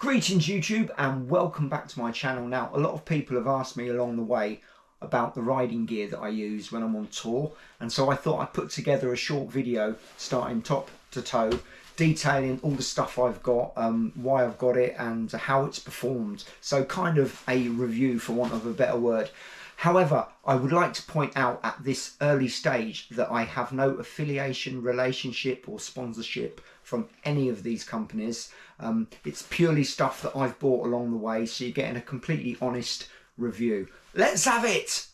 Greetings YouTube and welcome back to my channel. Now, a lot of people have asked me along the way about the riding gear that I use when I'm on tour, and so I thought I'd put together a short video starting top to toe, detailing all the stuff I've got, why I've got it and how it's performed. So kind of a review, for want of a better word. However, I would like to point out at this early stage that I have no affiliation, relationship or sponsorship from any of these companies. It's purely stuff that I've bought along the way, so you're getting a completely honest review. Let's have it!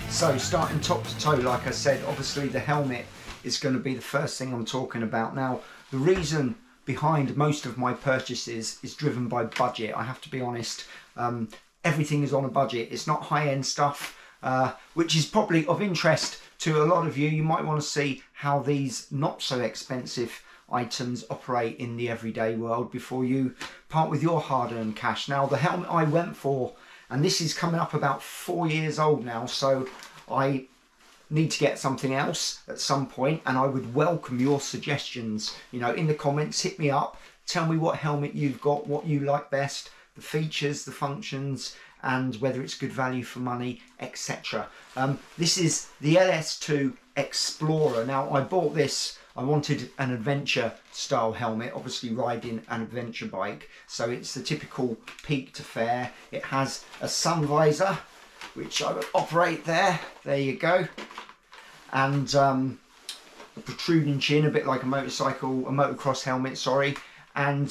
So starting top to toe, like I said, obviously the helmet is going to be the first thing I'm talking about. Now, the reason behind most of my purchases is driven by budget. I have to be honest. Everything is on a budget. It's not high-end stuff, which is probably of interest to a lot of you. You might want to see how these not so expensive items operate in the everyday world before you part with your hard-earned cash. Now, the helmet I went for, and this is coming up about 4 years old now, so I need to get something else at some point, and I would welcome your suggestions. You know, in the comments, hit me up, tell me what helmet you've got, what you like best, the features, the functions, and whether it's good value for money, etc. This is the LS2 Explorer. Now, I bought this, I wanted an adventure style helmet, obviously riding an adventure bike, so it's the typical peak to fair. It has a sun visor, which I will operate there you go, and a protruding chin, a bit like a motocross helmet, sorry, and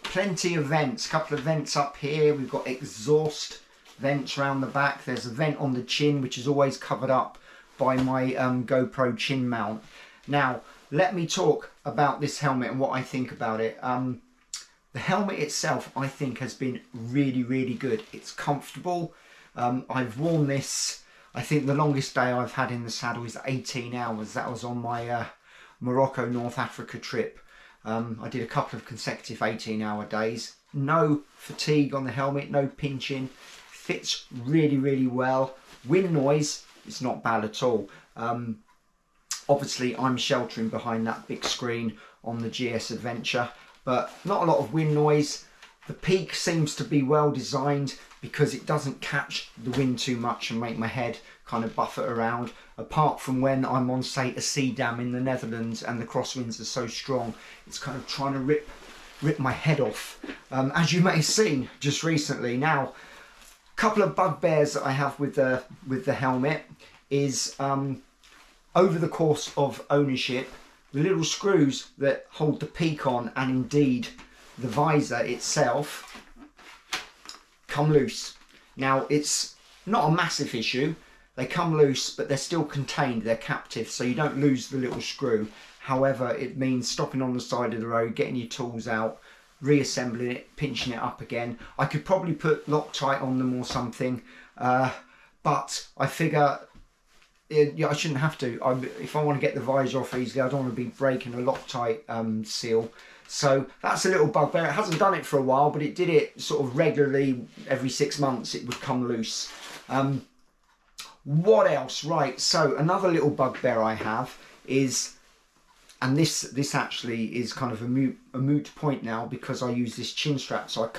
plenty of vents, a couple of vents up here. We've got exhaust vents around the back. There's a vent on the chin, which is always covered up by my GoPro chin mount. Now, let me talk about this helmet and what I think about it. The helmet itself, I think, has been really good. It's comfortable. I've worn this, I think the longest day I've had in the saddle is 18 hours. That was on my Morocco, North Africa trip. I did a couple of consecutive 18-hour days. No fatigue on the helmet, no pinching. Fits really well. Wind noise is not bad at all. Obviously, I'm sheltering behind that big screen on the GS Adventure, but not a lot of wind noise. The peak seems to be well designed because it doesn't catch the wind too much and make my head kind of buffet around, apart from when I'm on, say, a sea dam in the Netherlands and the crosswinds are so strong, it's kind of trying to rip my head off, as you may have seen just recently. Now, a couple of bugbears that I have with the helmet is over the course of ownership, the little screws that hold the peak on, and indeed the visor itself, come loose. Now, it's not a massive issue. They come loose, but they're still contained. They're captive, so you don't lose the little screw. However, it means stopping on the side of the road, getting your tools out, reassembling it, pinching it up again. I could probably put Loctite on them or something, but I figure yeah, I shouldn't have to. If I want to get the visor off easily, I don't want to be breaking a Loctite seal. So that's a little bugbear. It hasn't done it for a while, but it did it sort of regularly. Every 6 months it would come loose. What else? Right, so another little bugbear I have is, and this actually is kind of a moot point now because I use this chin strap, so I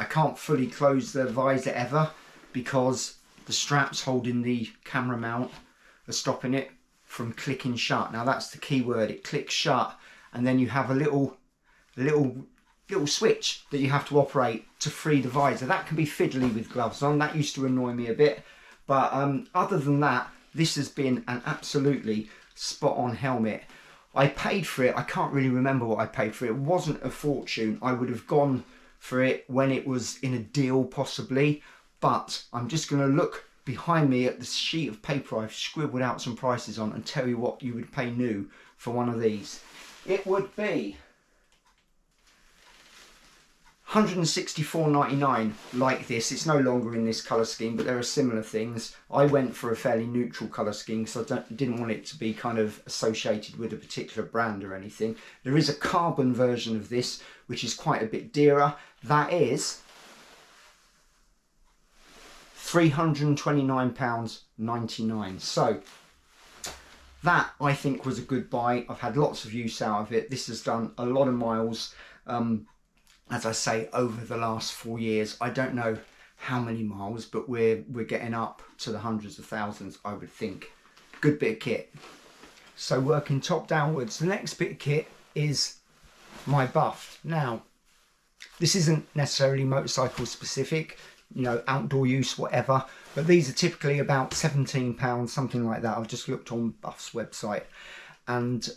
can't fully close the visor ever because the straps holding the camera mount are stopping it from clicking shut. Now, that's the key word. It clicks shut, and then you have a little switch that you have to operate to free the visor. That can be fiddly with gloves on. That used to annoy me a bit, but other than that, this has been an absolutely spot on helmet. I paid for it. I can't really remember what I paid for it. It wasn't a fortune. I would have gone for it when it was in a deal possibly, but I'm just going to look behind me at the sheet of paper I've scribbled out some prices on and tell you what you would pay new for one of these. It would be 164.99 like this. It's no longer in this colour scheme, but there are similar things. I went for a fairly neutral colour scheme because I didn't want it to be kind of associated with a particular brand or anything. There is a carbon version of this, which is quite a bit dearer. That is £329.99. So that, I think, was a good buy. I've had lots of use out of it. This has done a lot of miles. As I say, over the last 4 years, I don't know how many miles, but we're getting up to the hundreds of thousands, I would think. Good bit of kit. So working top downwards, the next bit of kit is my buff. Now, this isn't necessarily motorcycle specific, you know, outdoor use, whatever, but these are typically about £17, something like that. I've just looked on Buff's website. And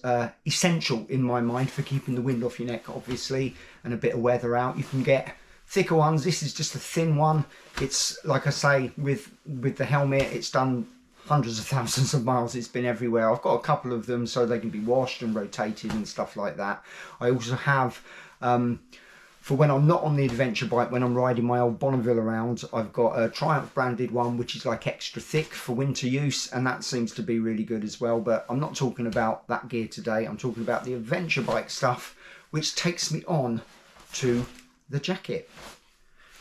essential in my mind for keeping the wind off your neck, obviously, and a bit of weather out. You can get thicker ones. This is just a thin one. It's, like I say, with the helmet, it's done hundreds of thousands of miles. It's been everywhere. I've got a couple of them so they can be washed and rotated and stuff like that. I also have, for when I'm not on the adventure bike, when I'm riding my old Bonneville around, I've got a Triumph branded one, which is like extra thick for winter use, and that seems to be really good as well. But I'm not talking about that gear today. I'm talking about the adventure bike stuff, which takes me on to the jacket.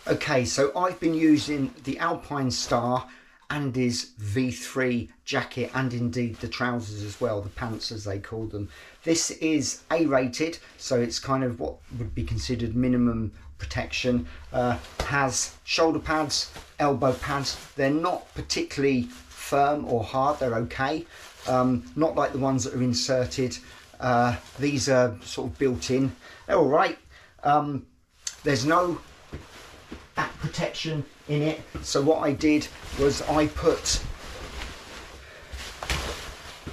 Okay, so I've been using the Alpinestars Andes V3 jacket, and indeed the trousers as well, the pants as they call them. This is A rated, so it's kind of what would be considered minimum protection. Has shoulder pads, elbow pads. They're not particularly firm or hard, they're okay. Not like the ones that are inserted. These are sort of built in. They're all right. There's no back protection in it, so what I did was I put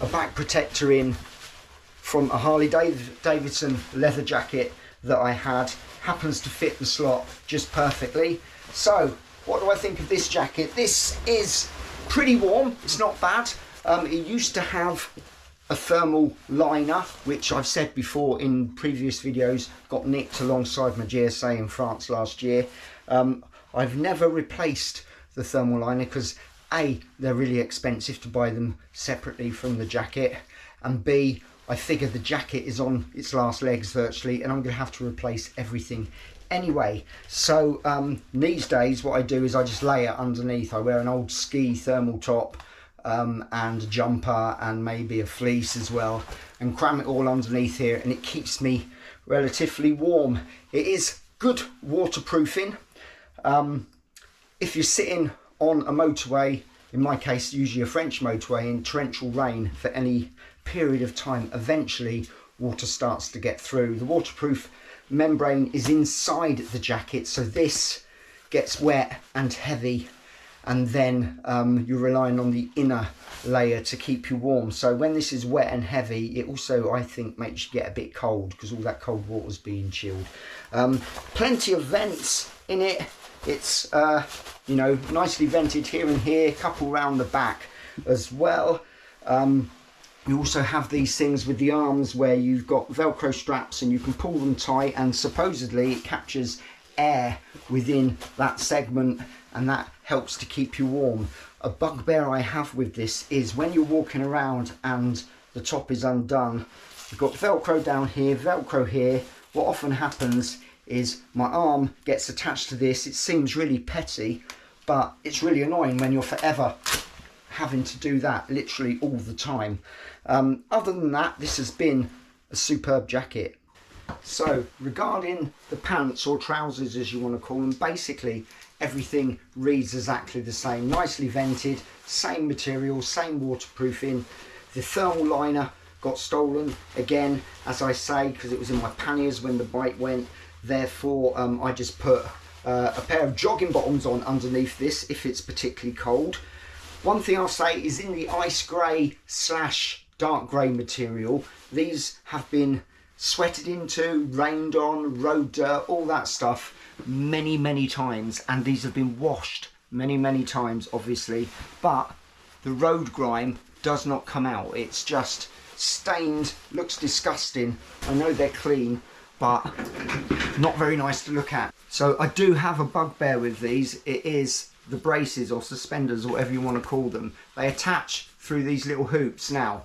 a back protector in from a Harley Davidson leather jacket that I had. Happens to fit the slot just perfectly. So what do I think of this jacket? This is pretty warm, it's not bad. It used to have a thermal liner, which I've said before in previous videos, got nicked alongside my GSA in France last year. I've never replaced the thermal liner because A, they're really expensive to buy them separately from the jacket, and B, I figure the jacket is on its last legs virtually and I'm going to have to replace everything anyway. So these days what I do is I just lay it underneath. I wear an old ski thermal top and a jumper and maybe a fleece as well, and cram it all underneath here, and it keeps me relatively warm. It is good waterproofing. If you're sitting on a motorway, in my case usually a French motorway, in torrential rain for any period of time, eventually water starts to get through. The waterproof membrane is inside the jacket, so this gets wet and heavy, and then you're relying on the inner layer to keep you warm. So when this is wet and heavy, it also, I think, makes you get a bit cold because all that cold water's being chilled. Plenty of vents in it. It's you know, nicely vented here and here, a couple round the back as well. You also have these things with the arms where you've got Velcro straps and you can pull them tight, and supposedly it captures air within that segment and that helps to keep you warm. A bugbear I have with this is when you're walking around and the top is undone, you've got Velcro down here, Velcro here. What often happens is my arm gets attached to this. It seems really petty, but it's really annoying when you're forever having to do that literally all the time. Other than that, this has been a superb jacket. So regarding the pants or trousers as you want to call them, basically everything reads exactly the same. Nicely vented, same material, same waterproofing. The thermal liner got stolen again, as I say, because it was in my panniers when the bike went. Therefore I just put a pair of jogging bottoms on underneath this if it's particularly cold. One thing I'll say is in the ice grey / dark grey material, these have been sweated into, rained on, road dirt, all that stuff many times, and these have been washed many times obviously, but the road grime does not come out. It's just stained, looks disgusting. I know they're clean, but not very nice to look at. So I do have a bugbear with these. It is the braces or suspenders, or whatever you want to call them. They attach through these little hoops. Now,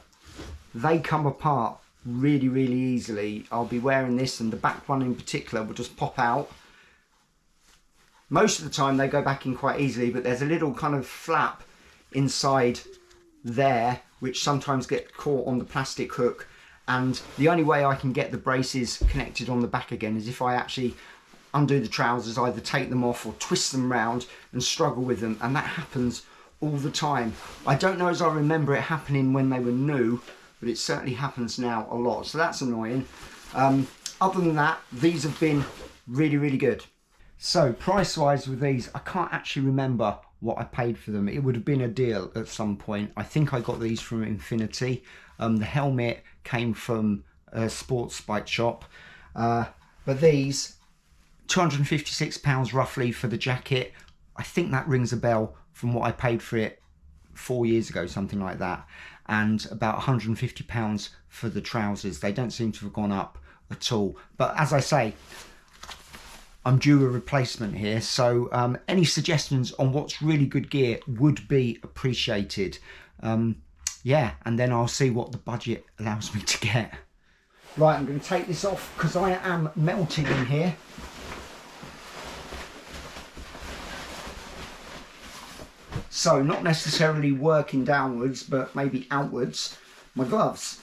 they come apart really, really easily. I'll be wearing this, and the back one in particular will just pop out. Most of the time they go back in quite easily, but there's a little kind of flap inside there which sometimes get caught on the plastic hook, and the only way I can get the braces connected on the back again is if I actually undo the trousers, either take them off or twist them round and struggle with them, and that happens all the time. I don't know as I remember it happening when they were new, but it certainly happens now a lot, so that's annoying. Other than that, these have been really, really good. So price wise with these, I can't actually remember what I paid for them. It would have been a deal at some point. I think I got these from Infinity. The helmet came from a sports bike shop, but these £256 roughly for the jacket. I think that rings a bell from what I paid for it 4 years ago, something like that, and about £150 for the trousers. They don't seem to have gone up at all, but as I say, I'm due a replacement here, so any suggestions on what's really good gear would be appreciated. Yeah, and then I'll see what the budget allows me to get. Right, I'm going to take this off because I am melting in here. So not necessarily working downwards, but maybe outwards. My gloves.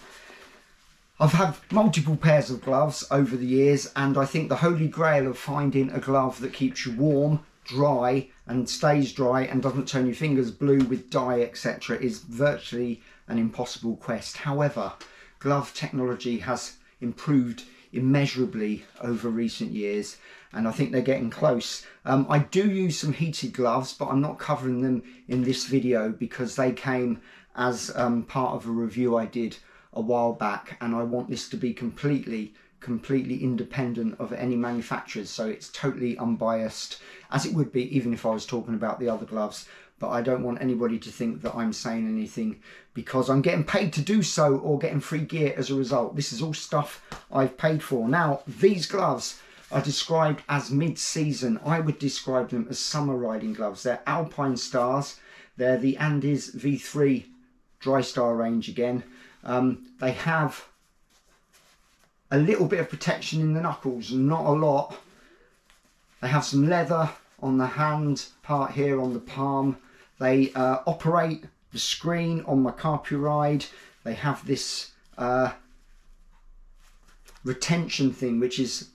I've had multiple pairs of gloves over the years, and I think the holy grail of finding a glove that keeps you warm, dry and stays dry and doesn't turn your fingers blue with dye, etc. is virtually an impossible quest. However, glove technology has improved immeasurably over recent years, and I think they're getting close. I do use some heated gloves, but I'm not covering them in this video because they came as part of a review I did a while back, and I want this to be completely independent of any manufacturers, so it's totally unbiased, as it would be even if I was talking about the other gloves. But I don't want anybody to think that I'm saying anything because I'm getting paid to do so or getting free gear as a result. This is all stuff I've paid for. Now, these gloves are described as mid-season. I would describe them as summer riding gloves. They're alpinestars. They're the Andes V3 Dry-Star range again. They have a little bit of protection in the knuckles, not a lot. They have some leather on the hand part here on the palm. They operate the screen on my Carpio Ride. They have this retention thing, which is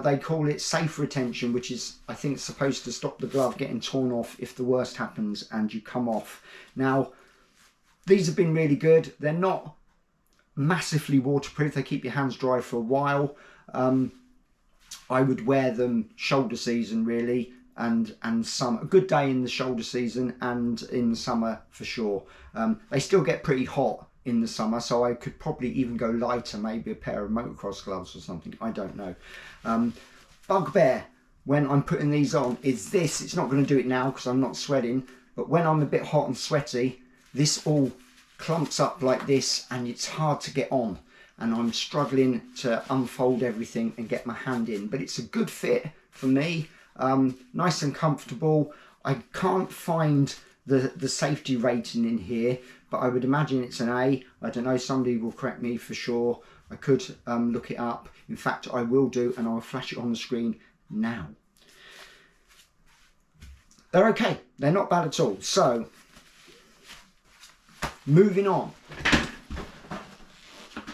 they call it safe retention, which is, I think, supposed to stop the glove getting torn off if the worst happens and you come off. Now, these have been really good. They're not massively waterproof. They keep your hands dry for a while. I would wear them shoulder season really, and some a good day in the shoulder season and in the summer for sure. They still get pretty hot in the summer, so I could probably even go lighter, maybe a pair of motocross gloves or something, I don't know. Bugbear when I'm putting these on is this. It's not going to do it now because I'm not sweating, but when I'm a bit hot and sweaty, this all clumps up like this and it's hard to get on, and I'm struggling to unfold everything and get my hand in, but it's a good fit for me. Nice and comfortable. I can't find the safety rating in here, but I would imagine it's an A. I don't know, somebody will correct me for sure. I could look it up. In fact, I will do, and I'll flash it on the screen now. They're okay. They're not bad at all. So, moving on.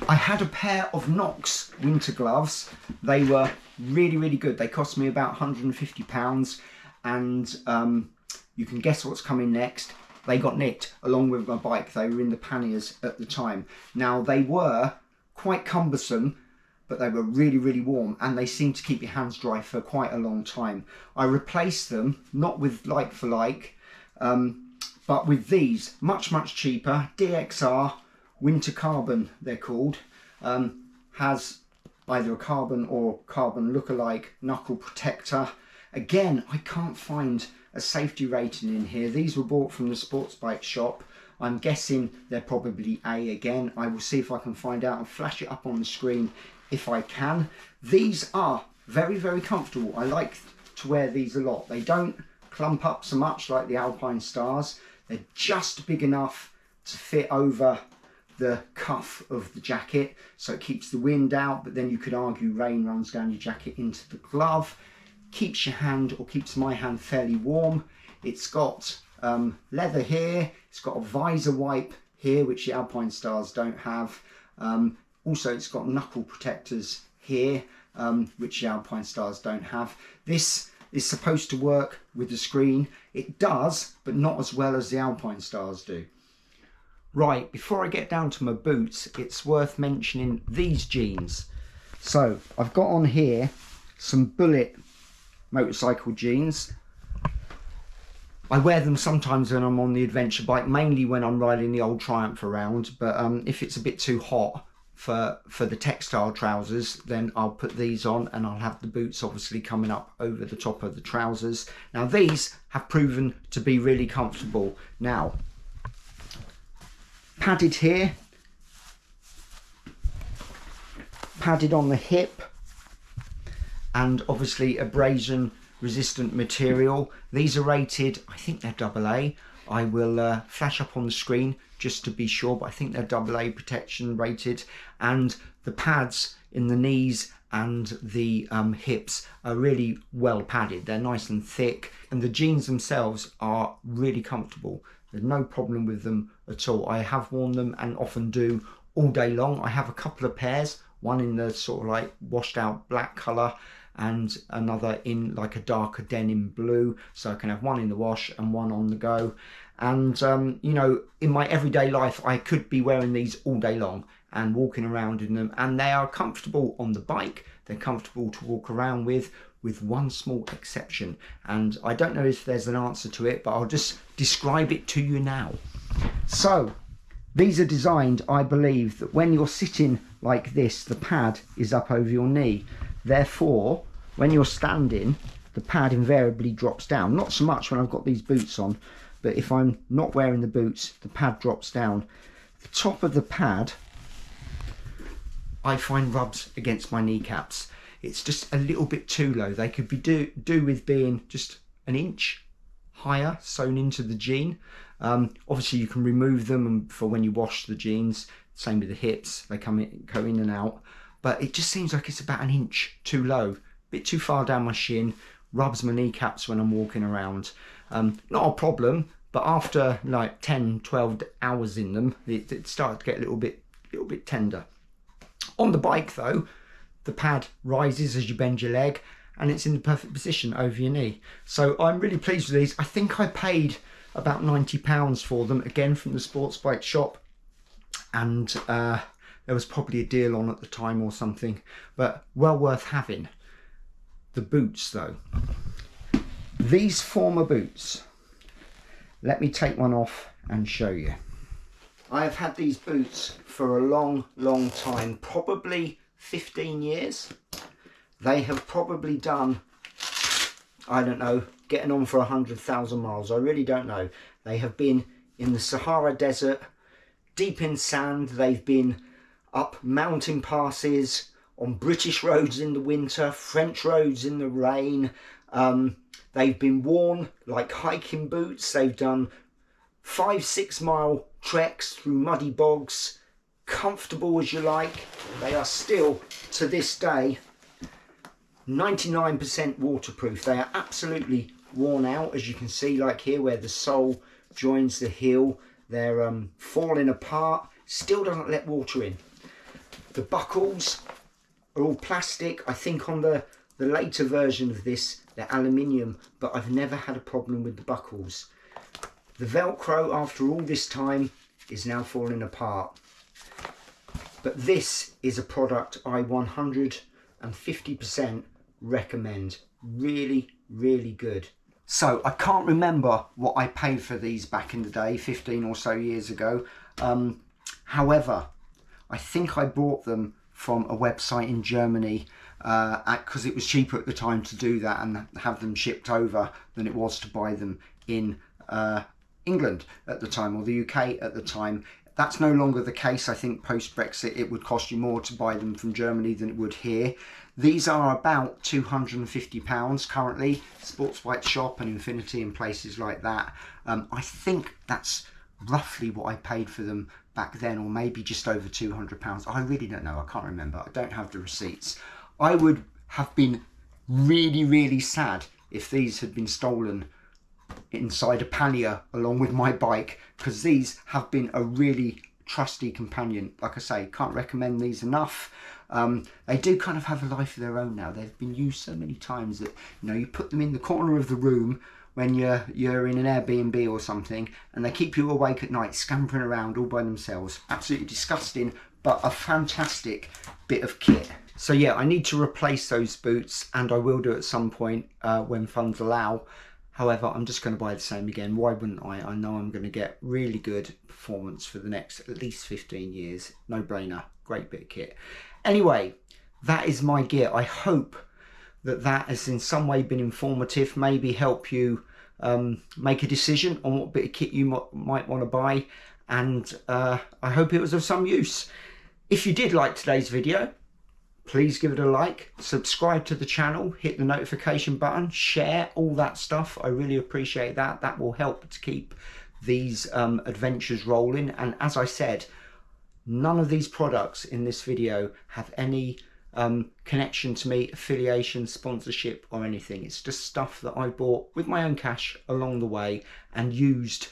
I had a pair of Knox winter gloves. They were really, really good. They cost me about £150, and you can guess what's coming next. They got nicked along with my bike. They were in the panniers at the time. Now, they were quite cumbersome, but they were really, really warm, and they seemed to keep your hands dry for quite a long time. I replaced them, not with like for like, but with these, much, much cheaper, DXR Winter Carbon, they're called. Has either a carbon or carbon lookalike knuckle protector. Again, I can't find a safety rating in here. These were bought from the sports bike shop. I'm guessing they're probably A again. I will see if I can find out and flash it up on the screen if I can. These are very, very comfortable. I like to wear these a lot. They don't clump up so much like the alpinestars. They're just big enough to fit over the cuff of the jacket, so it keeps the wind out, but then you could argue rain runs down your jacket into the glove. Keeps your hand, or keeps my hand, fairly warm. It's got leather here, it's got a visor wipe here, which the alpinestars don't have. Also, it's got knuckle protectors here, which the alpinestars don't have. This is supposed to work with the screen. It does, but not as well as the alpinestars do. Right, before I get down to my boots, it's worth mentioning these jeans. So I've got on here some Bullet motorcycle jeans. I wear them sometimes when I'm on the adventure bike, mainly when I'm riding the old Triumph around, but if it's a bit too hot for the textile trousers, then I'll put these on, and I'll have the boots obviously coming up over the top of the trousers. Now these have proven to be really comfortable. Now, padded here, padded on the hip, and obviously abrasion resistant material. These are rated, I think they're AA. I will flash up on the screen just to be sure, but I think they're AA protection rated. And the pads in the knees and the hips are really well padded. They're nice and thick, and the jeans themselves are really comfortable. There's no problem with them at all. I have worn them, and often do, all day long. I have a couple of pairs, one in the sort of like washed out black colour, and another in like a darker denim blue, so I can have one in the wash and one on the go. And you know, in my everyday life I could be wearing these all day long and walking around in them, and they are comfortable on the bike. They're comfortable to walk around with one small exception, and I don't know if there's an answer to it, but I'll just describe it to you now. So these are designed, I believe, that when you're sitting like this, the pad is up over your knee. Therefore, when you're standing, the pad invariably drops down. Not so much when I've got these boots on, but if I'm not wearing the boots, the pad drops down. The top of the pad, I find, rubs against my kneecaps. It's just a little bit too low. They could be do with being just an inch higher, sewn into the jean. Obviously you can remove them for when you wash the jeans. Same with the hips, they go in and out. But it just seems like it's about an inch too low, a bit too far down my shin, rubs my kneecaps when I'm walking around. Not a problem, but after like 10, 12 hours in them, it starts to get a little bit tender. On the bike though, the pad rises as you bend your leg, and it's in the perfect position over your knee. So I'm really pleased with these. I think I paid about £90 for them, again from the sports bike shop, and there was probably a deal on at the time or something, but well worth having. The boots though, these former boots, let me take one off and show you. I have had these boots for a long time, probably 15 years. They have probably done, I don't know, getting on for 100,000 miles. I really don't know. They have been in the Sahara Desert, deep in sand. They've been up mountain passes, on British roads in the winter, French roads in the rain. They've been worn like hiking boots. They've done 5-6 mile treks through muddy bogs, comfortable as you like. They are still, to this day, 99% waterproof. They are absolutely worn out, as you can see, like here where the sole joins the heel. They're falling apart, still doesn't let water in. The buckles are all plastic. I think on the later version of this, they're aluminium, but I've never had a problem with the buckles. The Velcro, after all this time, is now falling apart. But this is a product I 150% recommend. Really, really good. So I can't remember what I paid for these back in the day, 15 or so years ago. However, I think I bought them from a website in Germany because it was cheaper at the time to do that and have them shipped over than it was to buy them in England at the time, or the UK at the time. that's no longer the case. I think post-Brexit it would cost you more to buy them from Germany than it would here. These are about £250 currently, Sports Bike Shop and Infinity and places like that. I think that's roughly what I paid for them back then, or maybe just over £200. I really don't know, I can't remember, I don't have the receipts. I would have been really, really sad if these had been stolen inside a pannier along with my bike, because these have been a really trusty companion. Like I say, can't recommend these enough. They do kind of have a life of their own now. They've been used so many times that, you know, you put them in the corner of the room when you're in an Airbnb or something, and they keep you awake at night scampering around all by themselves. Absolutely disgusting, but a fantastic bit of kit. So yeah, I need to replace those boots, and I will do at some point when funds allow. However, I'm just going to buy the same again. Why wouldn't I? I know I'm going to get really good performance for the next at least 15 years. No brainer. Great bit of kit. Anyway, that is my gear. I hope that that has in some way been informative, maybe help you make a decision on what bit of kit you might want to buy. And I hope it was of some use. If you did like today's video, please give it a like, subscribe to the channel, hit the notification button, share, all that stuff. I really appreciate that. That will help to keep these adventures rolling. And as I said, none of these products in this video have any connection to me, affiliation, sponsorship or anything. It's just stuff that I bought with my own cash along the way and used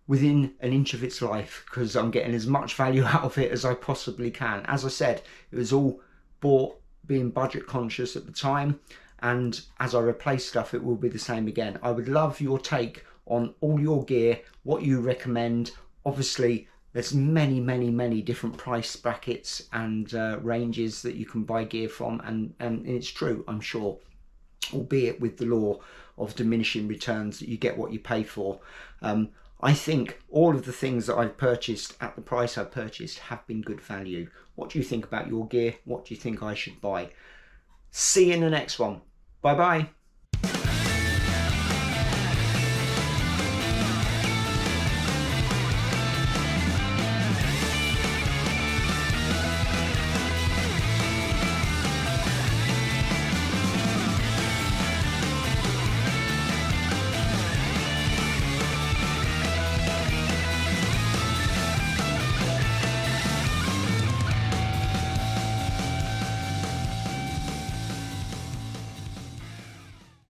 within an inch of its life, because I'm getting as much value out of it as I possibly can. As I said, it was all bought being budget conscious at the time, and as I replace stuff it will be the same again. I would love your take on all your gear, what you recommend. Obviously there's many different price brackets and ranges that you can buy gear from, and it's true, I'm sure, albeit with the law of diminishing returns, that you get what you pay for. I think all of the things that I've purchased at the price I've purchased have been good value. What do you think about your gear? What do you think I should buy? See you in the next one. Bye bye.